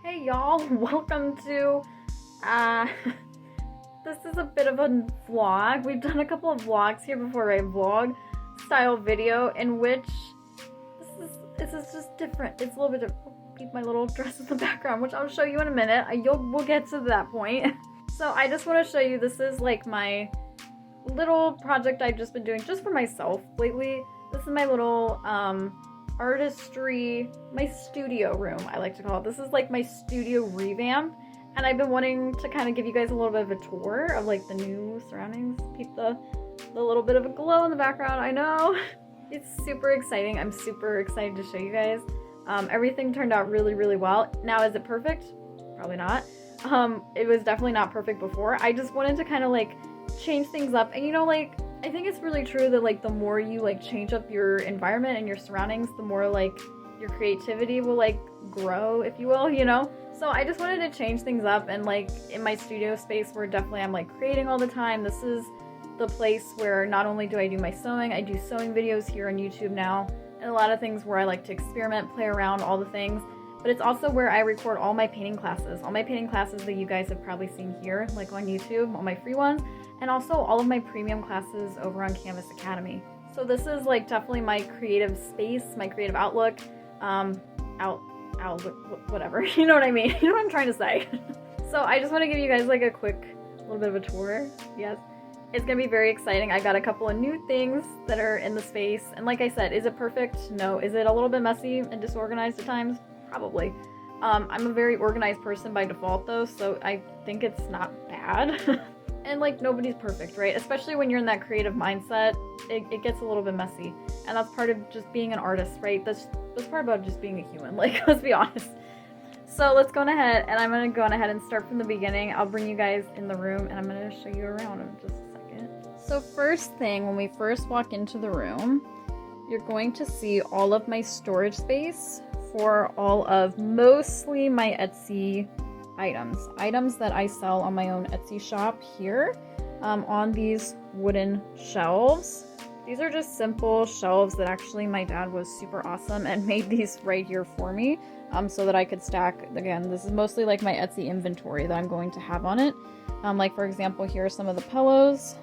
Hey y'all, welcome to, this is a bit of a vlog. We've done a couple of vlogs here before, a vlog style video in which this is just different. It's a little bit different. Keep my little dress in the background, which I'll show you in a minute. We'll get to that point. So I just want to show you, this is like my little project I've just been doing just for myself lately. This is my little, artistry, my studio room, I like to call it. This is like my studio revamp, and I've been wanting to kind of give you guys a little bit of a tour of like the new surroundings. Peep the little bit of a glow in the background. I know it's super exciting. I'm super excited to show you guys. Everything turned out really, really well. Now, is it perfect? Probably not. It was definitely not perfect before. I just wanted to kind of like change things up, and you know, like, I think it's really true that like the more you like change up your environment and your surroundings, the more like your creativity will like grow, if you will, you know? So I just wanted to change things up, and like in my studio space where definitely I'm like creating all the time, this is the place where not only do I do my sewing, I do sewing videos here on YouTube now, and a lot of things where I like to experiment, play around, all the things. But it's also where I record all my painting classes that you guys have probably seen here, like on YouTube, all my free ones, and also all of my premium classes over on Canvas Academy. So this is like definitely my creative space, my creative outlook, whatever, you know what I mean? You know what I'm trying to say? So I just want to give you guys like a quick little bit of a tour. Yes, it's gonna be very exciting. I got a couple of new things that are in the space, and like I said, is it perfect? No. Is it a little bit messy and disorganized at times? Probably. I'm a very organized person by default though, so I think it's not bad. And like, nobody's perfect, right? Especially when you're in that creative mindset, it gets a little bit messy. And that's part of just being an artist, right? That's part about just being a human, like, let's be honest. So let's go on ahead, and I'm gonna go on ahead and start from the beginning. I'll bring you guys in the room, and I'm gonna show you around in just a second. So first thing, when we first walk into the room, you're going to see all of my storage space for all of mostly my Etsy items that I sell on my own Etsy shop here, on these wooden shelves. These are just simple shelves that actually my dad was super awesome and made these right here for me, so that I could stack. Again, this is mostly like my Etsy inventory that I'm going to have on it. Like for example, here are some of the pillows,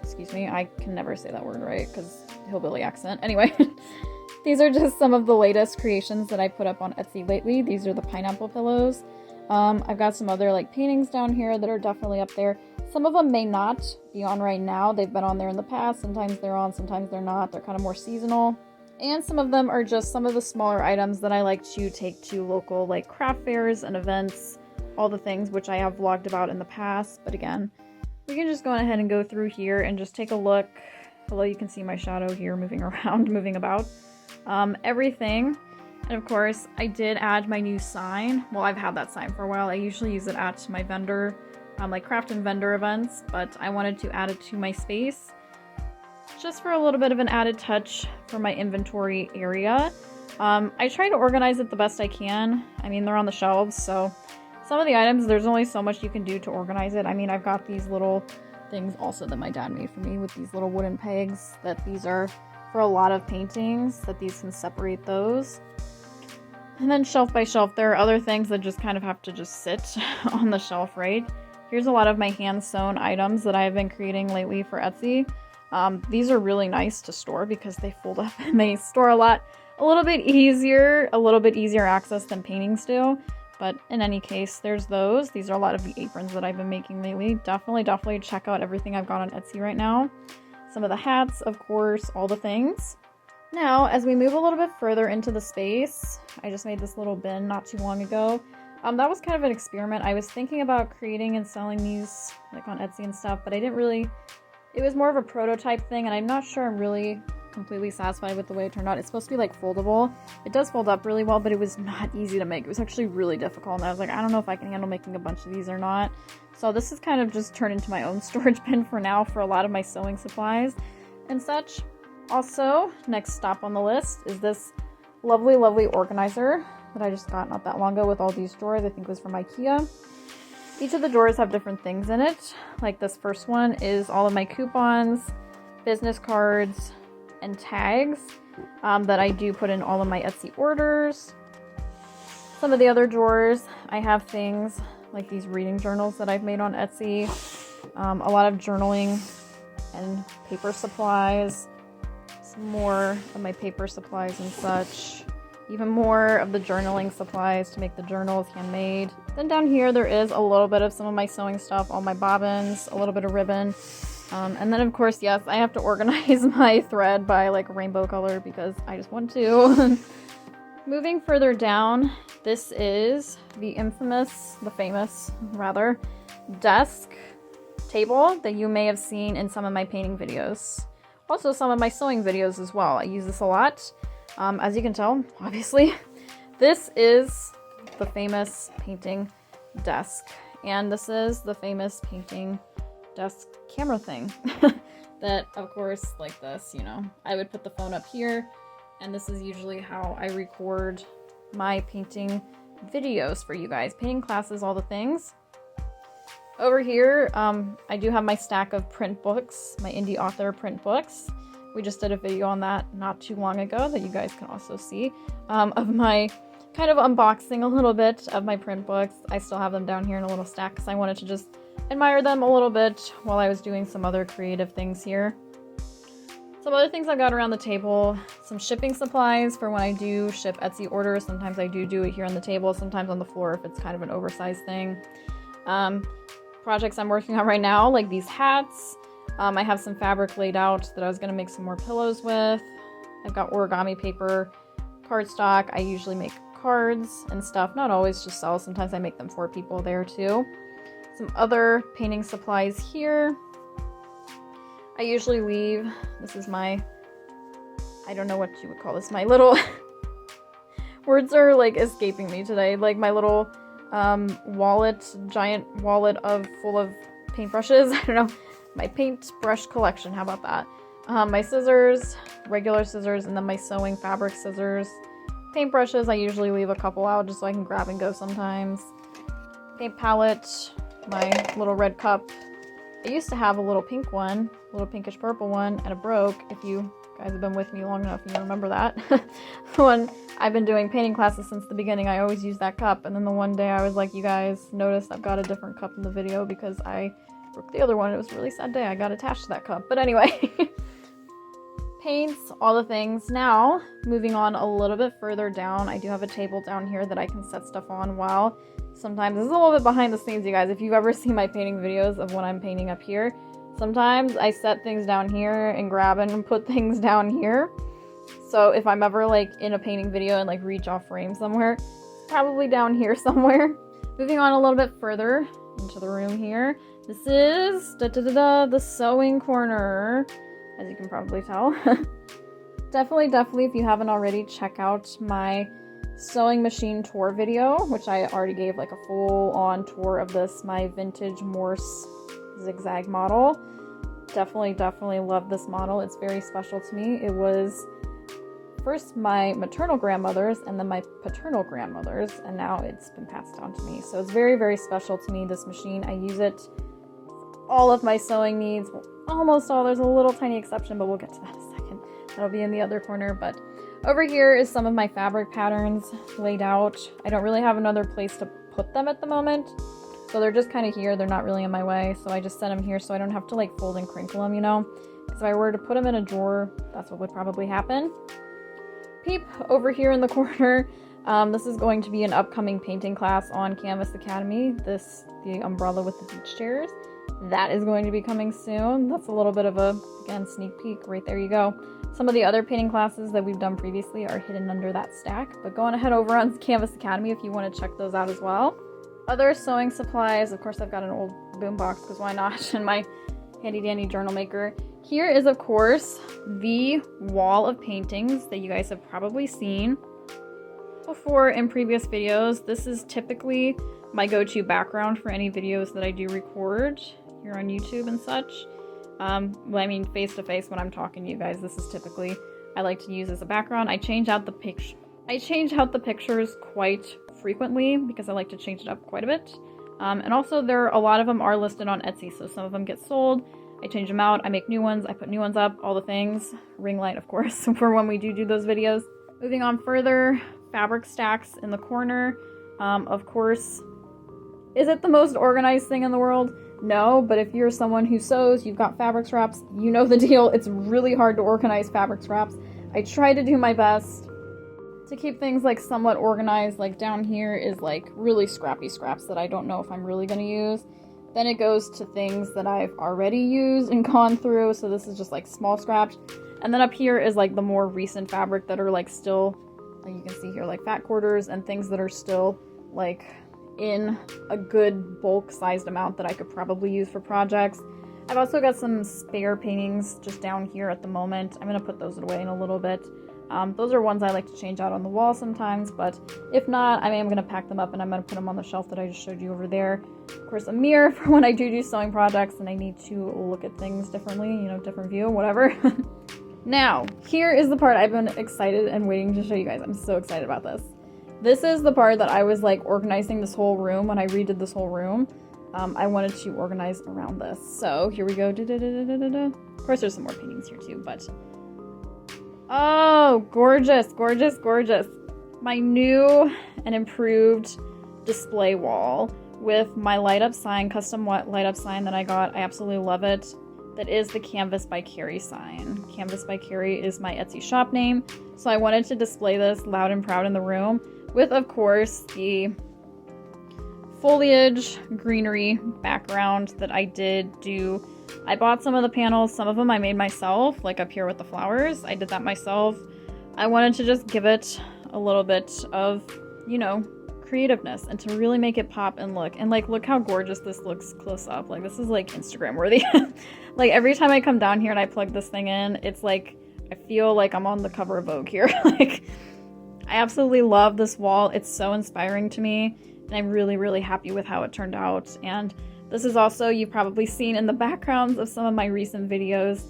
excuse me, I can never say that word right because hillbilly accent. Anyway, these are just some of the latest creations that I put up on Etsy lately. These are the pineapple pillows. I've got some other like paintings down here that are definitely up there. Some of them may not be on right now. They've been on there in the past. Sometimes they're on, sometimes they're not. They're kind of more seasonal. And some of them are just some of the smaller items that I like to take to local like craft fairs and events, all the things which I have vlogged about in the past. But again, we can just go ahead and go through here and just take a look. Although you can see my shadow here moving around, moving about. Everything. And of course, I did add my new sign. Well, I've had that sign for a while. I usually use it at my vendor, like craft and vendor events, but I wanted to add it to my space just for a little bit of an added touch for my inventory area. I try to organize it the best I can. I mean, they're on the shelves, so some of the items, there's only so much you can do to organize it. I mean, I've got these little things also that my dad made for me with these little wooden pegs, that these are for a lot of paintings, that these can separate those. And then shelf by shelf, there are other things that just kind of have to just sit on the shelf, right? Here's a lot of my hand-sewn items that I've been creating lately for Etsy. These are really nice to store because they fold up and they store a little bit easier access than paintings do. But in any case, there's those. These are a lot of the aprons that I've been making lately. Definitely check out everything I've got on Etsy right now. Some of the hats, of course, all the things. Now, as we move a little bit further into the space, I just made this little bin not too long ago. That was kind of an experiment. I was thinking about creating and selling these like on Etsy and stuff, but I didn't really, it was more of a prototype thing, and I'm not sure I'm really completely satisfied with the way it turned out. It's supposed to be like foldable. It does fold up really well, but it was not easy to make. It was actually really difficult, and I was like, I don't know if I can handle making a bunch of these or not. So this is kind of just turned into my own storage bin for now for a lot of my sewing supplies and such. Also, next stop on the list is this lovely organizer that I just got not that long ago with all these drawers. I think it was from IKEA. Each of the drawers have different things in it. Like this first one is all of my coupons, business cards, and tags that I do put in all of my Etsy orders. Some of the other drawers, I have things like these reading journals that I've made on Etsy. A lot of journaling and paper supplies. Some more of my paper supplies and such. Even more of the journaling supplies to make the journals handmade. Then down here there is a little bit of some of my sewing stuff, all my bobbins, a little bit of ribbon. And then of course, yes, I have to organize my thread by like rainbow color because I just want to. Moving further down, this is the famous desk table that you may have seen in some of my painting videos. Also some of my sewing videos as well. I use this a lot. As you can tell, obviously, this is the famous painting desk. And this is the famous painting desk camera thing. That, of course, like this, you know, I would put the phone up here. And this is usually how I record my painting videos for you guys. Painting classes, all the things. Over here, I do have my stack of print books, my indie author print books. We just did a video on that not too long ago that you guys can also see, of my kind of unboxing a little bit of my print books. I still have them down here in a little stack because I wanted to just admire them a little bit while I was doing some other creative things here. Some other things I got around the table, some shipping supplies for when I do ship Etsy orders. Sometimes I do it here on the table, sometimes on the floor if it's kind of an oversized thing. Projects I'm working on right now, like these hats. I have some fabric laid out that I was going to make some more pillows with. I've got origami paper, cardstock. I usually make cards and stuff. Not always just sell. Sometimes I make them for people there too. Some other painting supplies here. I usually leave, this is my, I don't know what you would call this, my little, words are like escaping me today, like my little giant wallet full of paintbrushes. I don't know, my paintbrush collection, how about that? My scissors, regular scissors, and then my sewing fabric scissors. Paintbrushes, I usually leave a couple out just so I can grab and go sometimes. Paint palette, my little red cup. I used to have a little pink one, a little pinkish purple one, and it broke. If you guys have been with me long enough, you remember that. When I've been doing painting classes since the beginning, I always use that cup. And then the one day I was like, you guys noticed I've got a different cup in the video because I broke the other one. It was a really sad day. I got attached to that cup. But anyway, paints, all the things. Now, moving on a little bit further down, I do have a table down here that I can set stuff on while sometimes, this is a little bit behind the scenes, you guys. If you've ever seen my painting videos of when I'm painting up here, sometimes I set things down here and grab and put things down here. So if I'm ever like in a painting video and like reach off frame somewhere, it's probably down here somewhere. Moving on a little bit further into the room here. This is the sewing corner, as you can probably tell. Definitely, if you haven't already, check out my sewing machine tour video, which I already gave like a full-on tour of this, my vintage Morse zigzag model. Definitely love this model. It's very special to me. It was first my maternal grandmother's and then my paternal grandmother's, and now it's been passed down to me. So it's very special to me, this machine. I use it for all of my sewing needs, almost all. There's a little tiny exception, but we'll get to that in a second. That'll be in the other corner. But over here is some of my fabric patterns laid out. I don't really have another place to put them at the moment, so they're just kind of here. They're not really in my way, so I just set them here so I don't have to like fold and crinkle them, you know? Because if I were to put them in a drawer, that's what would probably happen. Peep over here in the corner. This is going to be an upcoming painting class on Canvas Academy. The umbrella with the beach chairs. That is going to be coming soon. That's a little bit of a, again, sneak peek. Right there you go. Some of the other painting classes that we've done previously are hidden under that stack, but go on ahead over on Canvas Academy if you want to check those out as well. Other sewing supplies, of course I've got an old boom box, because why not, and my handy dandy journal maker. Here is, of course, the wall of paintings that you guys have probably seen before in previous videos. This is typically my go-to background for any videos that I do record here on YouTube and such. Well, I mean, face-to-face when I'm talking to you guys, this is typically I like to use as a background. I change out the pictures quite frequently because I like to change it up quite a bit. And also a lot of them are listed on Etsy, so some of them get sold. I change them out, I make new ones, I put new ones up, all the things. Ring light, of course, for when we do those videos. Moving on further fabric stacks in the corner. Of course, is it the most organized thing in the world? No, but if you're someone who sews, you've got fabric scraps, you know the deal. It's really hard to organize fabric scraps. I try to do my best to keep things like somewhat organized. Like down here is like really scrappy scraps that I don't know if I'm really going to use. Then it goes to things that I've already used and gone through. So this is just like small scraps. And then up here is like the more recent fabric that are like still, like you can see here, like fat quarters and things that are still like in a good bulk sized amount that I could probably use for projects. I've also got some spare paintings just down here at the moment. I'm going to put those away in a little bit. Those are ones I like to change out on the wall sometimes, but if not, I am going to pack them up and I'm going to put them on the shelf that I just showed you over there. Of course, a mirror for when I do sewing projects and I need to look at things differently, you know, different view, whatever. Now, here is the part I've been excited and waiting to show you guys. I'm so excited about this. This is the part that I was like organizing this whole room when I redid this whole room. I wanted to organize around this. So here we go. Of course, there's some more paintings here too, but oh, gorgeous, gorgeous, gorgeous. My new and improved display wall with my light up sign, custom light up sign that I got. I absolutely love it. That is the Canvas by Kari sign. Canvas by Kari is my Etsy shop name. So I wanted to display this loud and proud in the room with, of course, the foliage greenery background that I did do. I bought some of the panels. Some of them I made myself, like up here with the flowers. I did that myself. I wanted to just give it a little bit of, you know, creativeness and to really make it pop and look. And like, look how gorgeous this looks close up. Like, this is like Instagram worthy. Like, every time I come down here and I plug this thing in, it's like, I feel like I'm on the cover of Vogue here. Like, I absolutely love this wall. It's so inspiring to me. And I'm really, really happy with how it turned out. And this is also, you've probably seen in the backgrounds of some of my recent videos,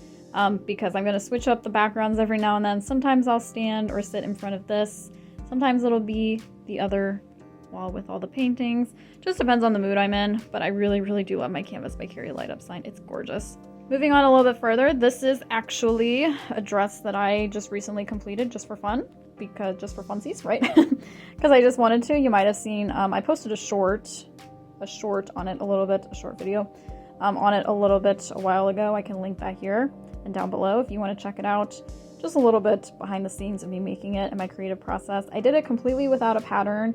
because I'm going to switch up the backgrounds every now and then. Sometimes I'll stand or sit in front of this. Sometimes it'll be the other wall with all the paintings. Just depends on the mood I'm in, but I really, really do love my Canvas by Kari light up sign. It's gorgeous. Moving on a little bit further, this is actually a dress that I just recently completed just for fun, because just for funsies, right? Because I just wanted to. You might have seen, I posted a short on it a little bit, a short video on it a little bit a while ago. I can link that here and down below if you want to check it out. Just a little bit behind the scenes of me making it and my creative process. I did it completely without a pattern.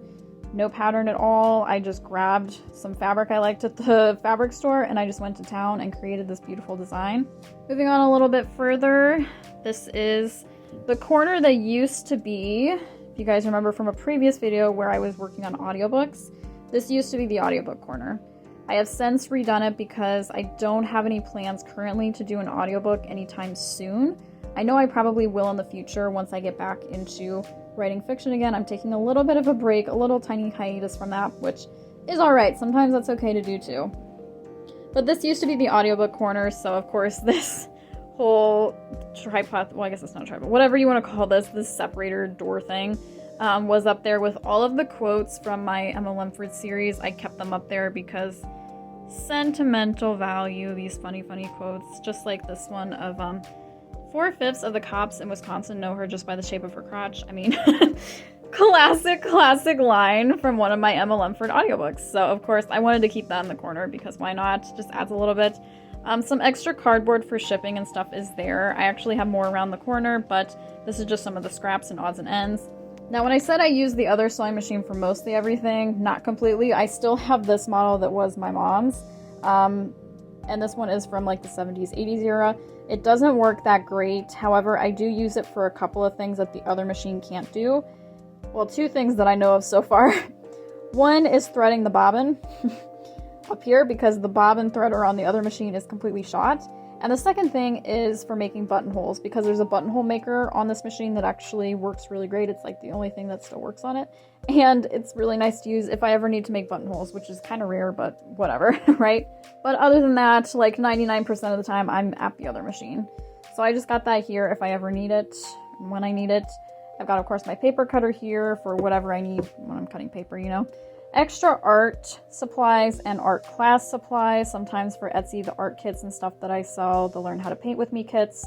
No pattern at all. I just grabbed some fabric I liked at the fabric store and I just went to town and created this beautiful design. Moving on a little bit further, this is the corner that used to be, if you guys remember from a previous video where I was working on audiobooks, this used to be the audiobook corner. I have since redone it because I don't have any plans currently to do an audiobook anytime soon. I know I probably will in the future once I get back into writing fiction again. I'm taking a little bit of a break, a little tiny hiatus from that, which is alright. Sometimes that's okay to do too. But this used to be the audiobook corner, so of course this whole tripod, well I guess it's not a tripod, whatever you want to call this separator door thing, was up there with all of the quotes from my Emma Lemford series. I kept them up there because sentimental value, these funny quotes, just like this one of 4/5 of the cops in Wisconsin know her just by the shape of her crotch. I mean, classic line from one of my Emma Lemford audiobooks. So of course I wanted to keep that in the corner because why not? Just adds a little bit. Some extra cardboard for shipping and stuff is there. I actually have more around the corner, but this is just some of the scraps and odds and ends. Now, when I said I used the other sewing machine for mostly everything, not completely, I still have this model that was my mom's. And this one is from like the 70s, 80s era. It doesn't work that great. However, I do use it for a couple of things that the other machine can't do. Well, two things that I know of so far. One is threading the bobbin up here because the bobbin threader on the other machine is completely shot. And the second thing is for making buttonholes because there's a buttonhole maker on this machine that actually works really great. It's like the only thing that still works on it. And it's really nice to use if I ever need to make buttonholes, which is kind of rare, but whatever, right? But other than that, like 99% of the time, I'm at the other machine. So I just got that here if I ever need it, when I need it. I've got, of course, my paper cutter here for whatever I need when I'm cutting paper, you know. Extra art supplies and art class supplies, sometimes for Etsy, the art kits and stuff that I sell, the Learn How to Paint With Me kits.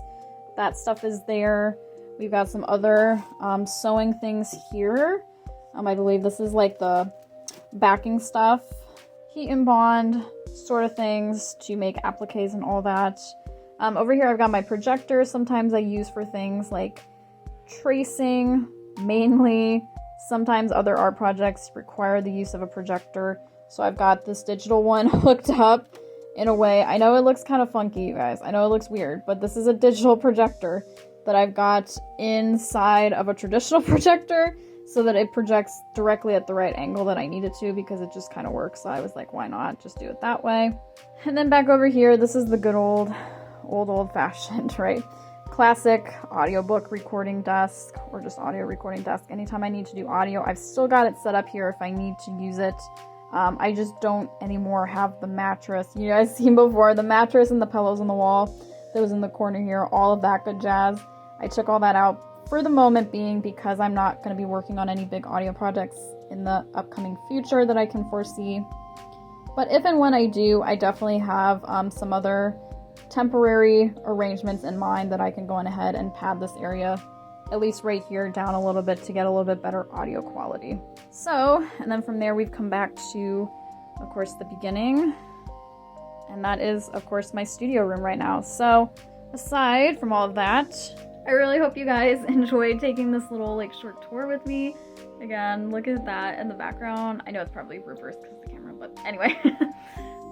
That stuff is there. We've got some other sewing things here. I believe this is like the backing stuff. Heat and bond sort of things to make appliques and all that. Over here I've got my projector. Sometimes I use for things like tracing, mainly. Sometimes other art projects require the use of a projector. So I've got this digital one hooked up in a way. I know it looks kind of funky, you guys. I know it looks weird, but this is a digital projector that I've got inside of a traditional projector so that it projects directly at the right angle that I need it to, because it just kind of works. So I was like, why not just do it that way? And then back over here, this is the good old-fashioned, right? Classic audiobook recording desk, or just audio recording desk. Anytime I need to do audio, I've still got it set up here if I need to use it. I just don't anymore have the mattress. You guys seen before, the mattress and the pillows on the wall that was in the corner here, all of that good jazz. I took all that out for the moment being because I'm not going to be working on any big audio projects in the upcoming future that I can foresee. But if and when I do, I definitely have some other temporary arrangements in mind that I can go on ahead and pad this area, at least right here, down a little bit to get a little bit better audio quality. So, and then from there we've come back to, of course, the beginning. And that is, of course, my studio room right now. So, aside from all of that, I really hope you guys enjoyed taking this little, like, short tour with me. Again, look at that in the background. I know it's probably reversed because of the camera, but anyway.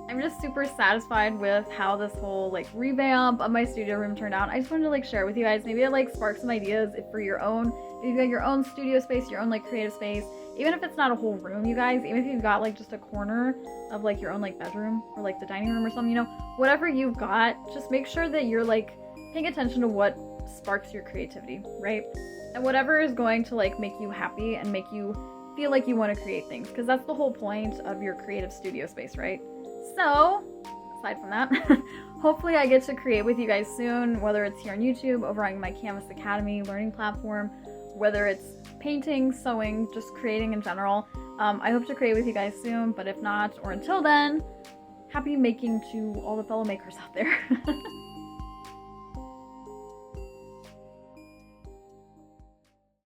I'm just super satisfied with how this whole, like, revamp of my studio room turned out. I just wanted to, like, share it with you guys. Maybe it, like, sparks some ideas for your own, if you've got your own studio space, your own, like, creative space. Even if it's not a whole room, you guys, even if you've got, like, just a corner of, like, your own, like, bedroom or, like, the dining room or something, you know, whatever you've got, just make sure that you're, like, paying attention to what sparks your creativity, right? And whatever is going to, like, make you happy and make you feel like you want to create things, because that's the whole point of your creative studio space, right? So, aside from that, hopefully I get to create with you guys soon, whether it's here on YouTube, over on my Canvas Academy learning platform, whether it's painting, sewing, just creating in general. I hope to create with you guys soon, but if not, or until then, happy making to all the fellow makers out there.